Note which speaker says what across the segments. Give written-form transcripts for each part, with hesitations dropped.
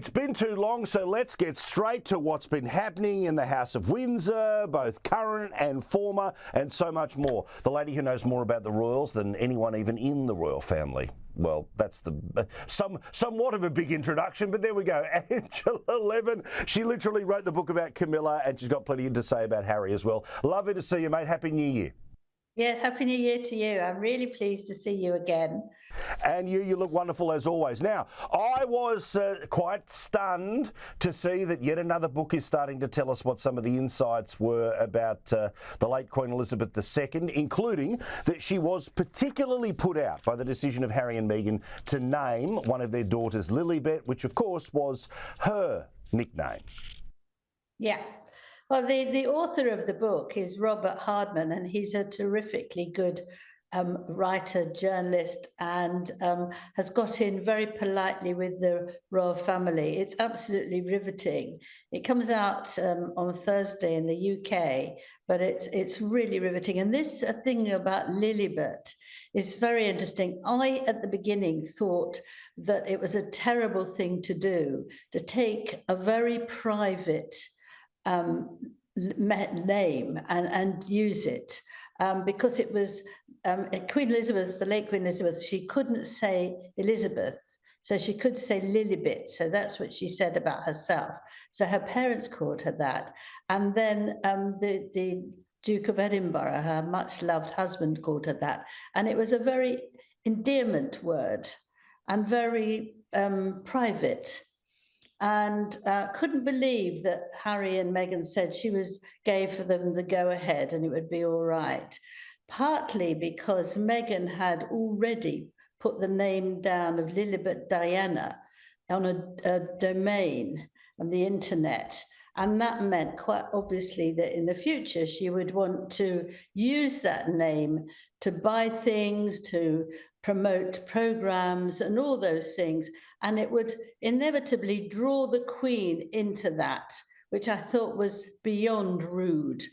Speaker 1: It's been too long, so let's get straight to what's been happening in the House of Windsor, both current and former, and so much more. The lady who knows more about the royals than anyone even in the royal family. Well, that's somewhat of a big introduction, but there we go. Angela Levin, she literally wrote the book about Camilla, and she's got plenty to say about Harry as well. Lovely to see you, mate. Happy New Year.
Speaker 2: Yeah, Happy New Year to you. I'm really pleased to see you again.
Speaker 1: And you look wonderful as always. Now, I was quite stunned to see that yet another book is starting to tell us what some of the insights were about the late Queen Elizabeth II, including that she was particularly put out by the decision of Harry and Meghan to name one of their daughters Lilibet, which of course was her nickname.
Speaker 2: Yeah. Well, the author of the book is Robert Hardman, and he's a terrifically good writer, journalist, and has got in very politely with the royal family. It's absolutely riveting. It comes out on Thursday in the UK, but it's really riveting. And this thing about Lilibet is very interesting. I, at the beginning, thought that it was a terrible thing to do, to take a very private name and use it because it was Queen Elizabeth, the late Queen Elizabeth. She couldn't say Elizabeth, so she could say Lilibet. So that's what she said about herself. So her parents called her that, and then the Duke of Edinburgh, her much loved husband, called her that, and it was a very endearment word and very private. And couldn't believe that Harry and Meghan said gave for them the go-ahead and it would be all right. Partly because Meghan had already put the name down of Lilibet Diana on a domain on the internet. And that meant quite obviously that in the future she would want to use that name to buy things, to promote programs and all those things. And it would inevitably draw the Queen into that, which I thought was beyond rude.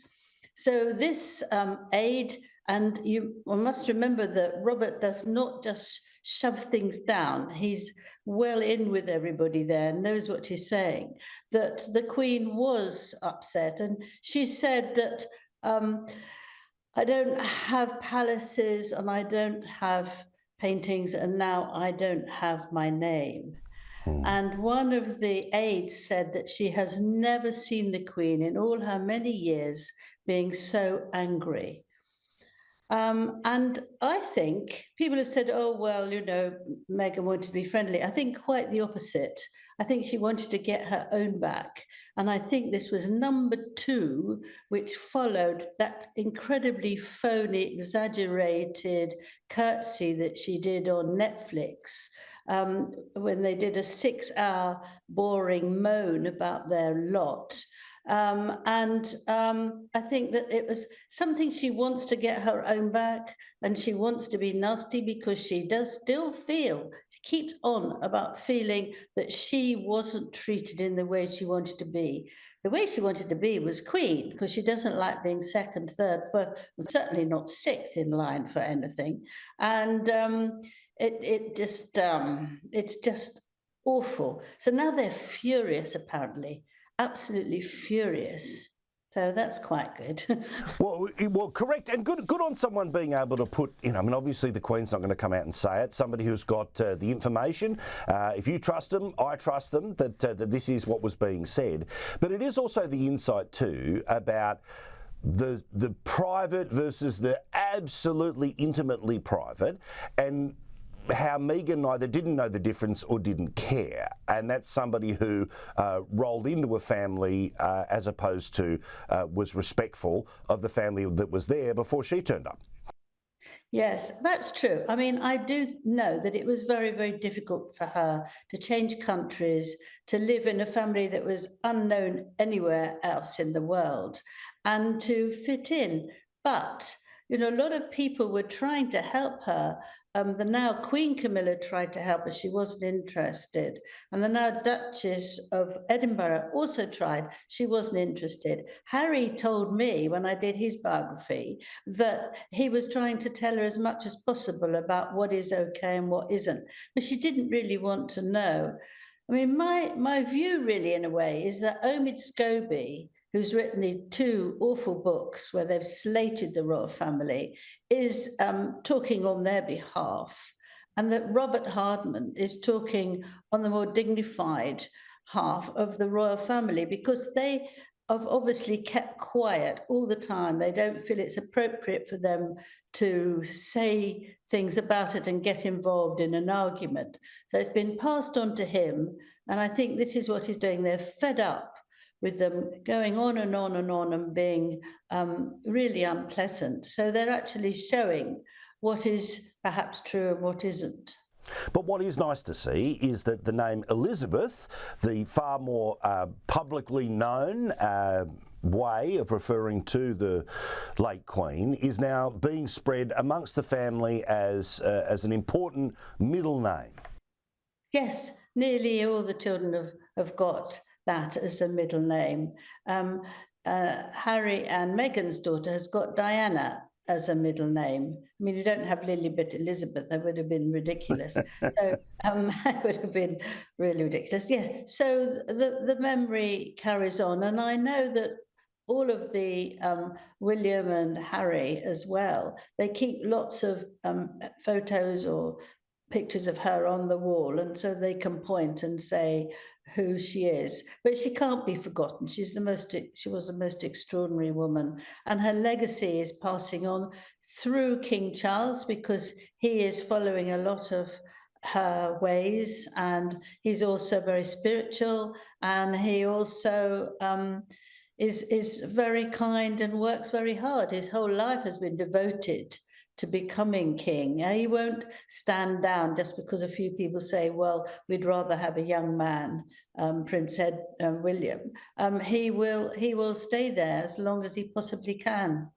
Speaker 2: So this aid, and one must remember that Robert does not just shove things down. He's well in with everybody there, knows what he's saying, that the Queen was upset. And she said that I don't have palaces and I don't have paintings, and now I don't have my name. And one of the aides said that she has never seen the Queen in all her many years being so angry. And I think people have said, oh, well, Meghan wanted to be friendly. I think quite the opposite. I think she wanted to get her own back. And I think this was number 2, which followed that incredibly phony, exaggerated curtsy that she did on Netflix when they did a 6-hour boring moan about their lot. I think that it was something she wants to get her own back, and she wants to be nasty because she does still feel, she keeps on about feeling that she wasn't treated in the way she wanted to be. The way she wanted to be was Queen, because she doesn't like being second, third, fourth, and certainly not 6th in line for anything. And it's just awful. So now they're furious, apparently. Absolutely furious. So that's quite good.
Speaker 1: well, correct, and good on someone being able to put, obviously the Queen's not going to come out and say it. Somebody who's got the information. If you trust them, I trust them, that this is what was being said. But it is also the insight too about the private versus the absolutely intimately private, and how Meghan either didn't know the difference or didn't care. And that's somebody who rolled into a family as opposed to was respectful of the family that was there before she turned up.
Speaker 2: Yes, that's true. I mean, I do know that it was very, very difficult for her to change countries, to live in a family that was unknown anywhere else in the world, and to fit in. But a lot of people were trying to help her. The now Queen Camilla tried to help her. She wasn't interested. And the now Duchess of Edinburgh also tried. She wasn't interested. Harry told me when I did his biography that he was trying to tell her as much as possible about what is okay and what isn't. But she didn't really want to know. I mean, my view really, in a way, is that Omid Scobie, who's written the two awful books where they've slated the royal family, is talking on their behalf, and that Robert Hardman is talking on the more dignified half of the royal family, because they have obviously kept quiet all the time. They don't feel it's appropriate for them to say things about it and get involved in an argument. So it's been passed on to him. And I think this is what he's doing. They're fed up with them going on and on and on and being really unpleasant. So they're actually showing what is perhaps true and what isn't.
Speaker 1: But what is nice to see is that the name Elizabeth, the far more publicly known way of referring to the late Queen, is now being spread amongst the family as an important middle name.
Speaker 2: Yes, nearly all the children have got that as a middle name. Harry and Meghan's daughter has got Diana as a middle name. I mean, you don't have Lilibet Elizabeth, that would have been ridiculous. So that would have been really ridiculous. Yes, so the memory carries on. And I know that all of the William and Harry as well, they keep lots of photos or pictures of her on the wall, and so they can point and say who she is. But she can't be forgotten. She was the most extraordinary woman, and her legacy is passing on through King Charles, because he is following a lot of her ways, and he's also very spiritual, and he also is very kind and works very hard. His whole life has been devoted to becoming king. He won't stand down just because a few people say, well, we'd rather have a young man, Prince William. He will stay there as long as he possibly can.